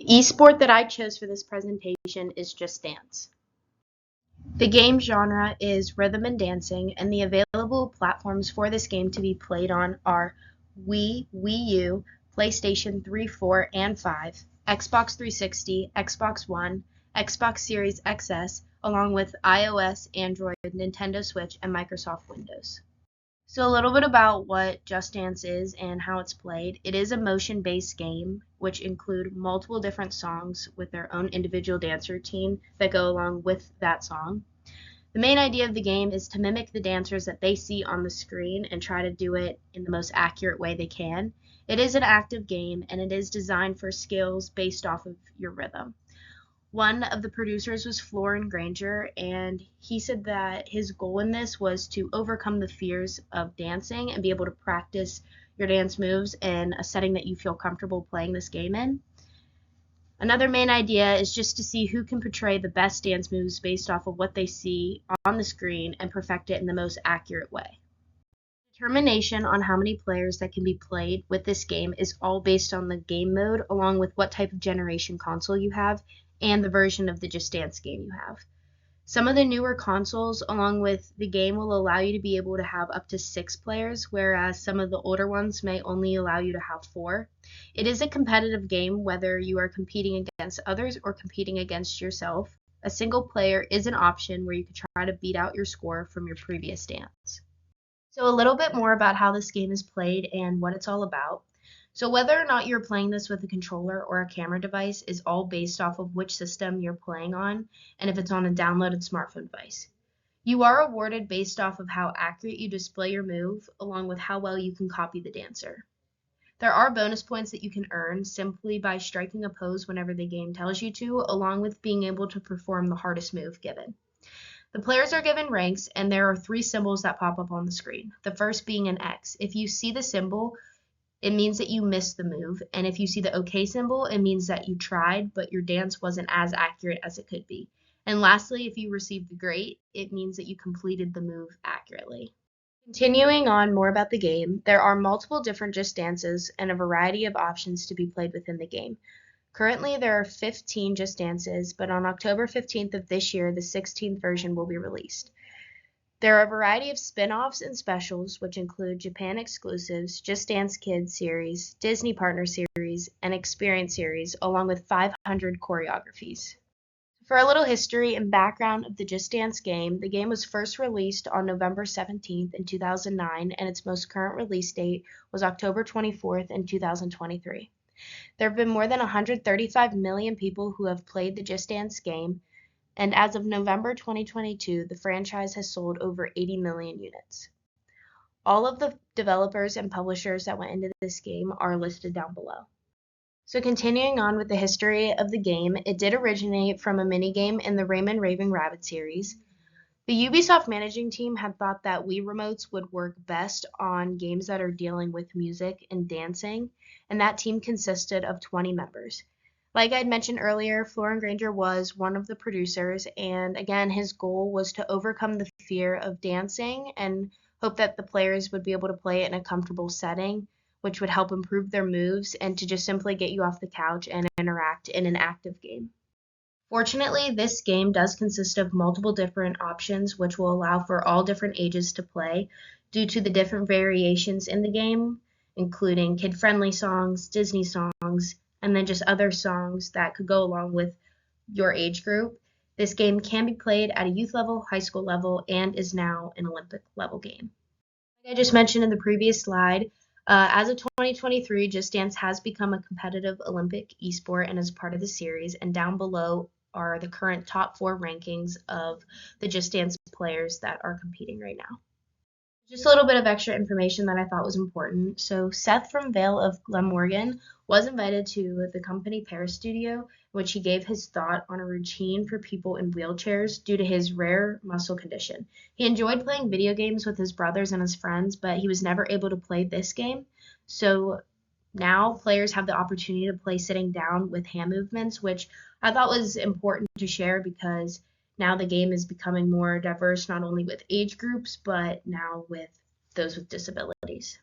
The esport that I chose for this presentation is Just Dance. The game genre is rhythm and dancing, and the available platforms for this game to be played on are Wii, Wii U, PlayStation 3, 4, and 5, Xbox 360, Xbox One, Xbox Series XS, along with iOS, Android, Nintendo Switch, and Microsoft Windows. So a little bit about what Just Dance is and how it's played. It is a motion-based game which include multiple different songs with their own individual dance routine that go along with that song. The main idea of the game is to mimic the dancers that they see on the screen and try to do it in the most accurate way they can. It is an active game and it is designed for skills based off of your rhythm. One of the producers was Florin Granger, and he said that his goal in this was to overcome the fears of dancing and be able to practice your dance moves in a setting that you feel comfortable playing this game in. Another main idea is just to see who can portray the best dance moves based off of what they see on the screen and perfect it in the most accurate way. Determination on how many players that can be played with this game is all based on the game mode, along with what type of generation console you have and the version of the Just Dance game you have. Some of the newer consoles along with the game will allow you to be able to have up to 6 players, whereas some of the older ones may only allow you to have 4. It is a competitive game whether you are competing against others or competing against yourself. A single player is an option where you can try to beat out your score from your previous dance. So a little bit more about how this game is played and what it's all about. So whether or not you're playing this with a controller or a camera device is all based off of which system you're playing on and if it's on a downloaded smartphone device. You are awarded based off of how accurate you display your move along with how well you can copy the dancer. There are bonus points that you can earn simply by striking a pose whenever the game tells you to, along with being able to perform the hardest move given. The players are given ranks and there are 3 symbols that pop up on the screen, the first being an X. If you see the symbol, it means that you missed the move, and if you see the OK symbol, it means that you tried, but your dance wasn't as accurate as it could be. And lastly, if you received the great, it means that you completed the move accurately. Continuing on more about the game, there are multiple different Just Dances and a variety of options to be played within the game. Currently, there are 15 Just Dances, but on October 15th of this year, the 16th version will be released. There are a variety of spin-offs and specials, which include Japan exclusives, Just Dance Kids series, Disney Partner series, and Experience series, along with 500 choreographies. For a little history and background of the Just Dance game, the game was first released on November 17th in 2009, and its most current release date was October 24th in 2023. There have been more than 135 million people who have played the Just Dance game, and as of November 2022, the franchise has sold over 80 million units. All of the developers and publishers that went into this game are listed down below. So continuing on with the history of the game, it did originate from a minigame in the Rayman Raving Rabbit series. The Ubisoft managing team had thought that Wii remotes would work best on games that are dealing with music and dancing, and that team consisted of 20 members. Like I'd mentioned earlier, Florin Granger was one of the producers, and again, his goal was to overcome the fear of dancing and hope that the players would be able to play it in a comfortable setting, which would help improve their moves and to just simply get you off the couch and interact in an active game. Fortunately, this game does consist of multiple different options, which will allow for all different ages to play due to the different variations in the game, including kid-friendly songs, Disney songs, and then just other songs that could go along with your age group. This game can be played at a youth level, high school level, and is now an Olympic level game. Like I just mentioned in the previous slide, as of 2023, Just Dance has become a competitive Olympic esport and is part of the series, and down below are the current top 4 rankings of the Just Dance players that are competing right now. Just a little bit of extra information that I thought was important. So Seth from Vale of Glamorgan was invited to the company Paris studio, in which he gave his thought on a routine for people in wheelchairs due to his rare muscle condition. He enjoyed playing video games with his brothers and his friends, but he was never able to play this game. So now players have the opportunity to play sitting down with hand movements, which I thought was important to share because now the game is becoming more diverse, not only with age groups, but now with those with disabilities.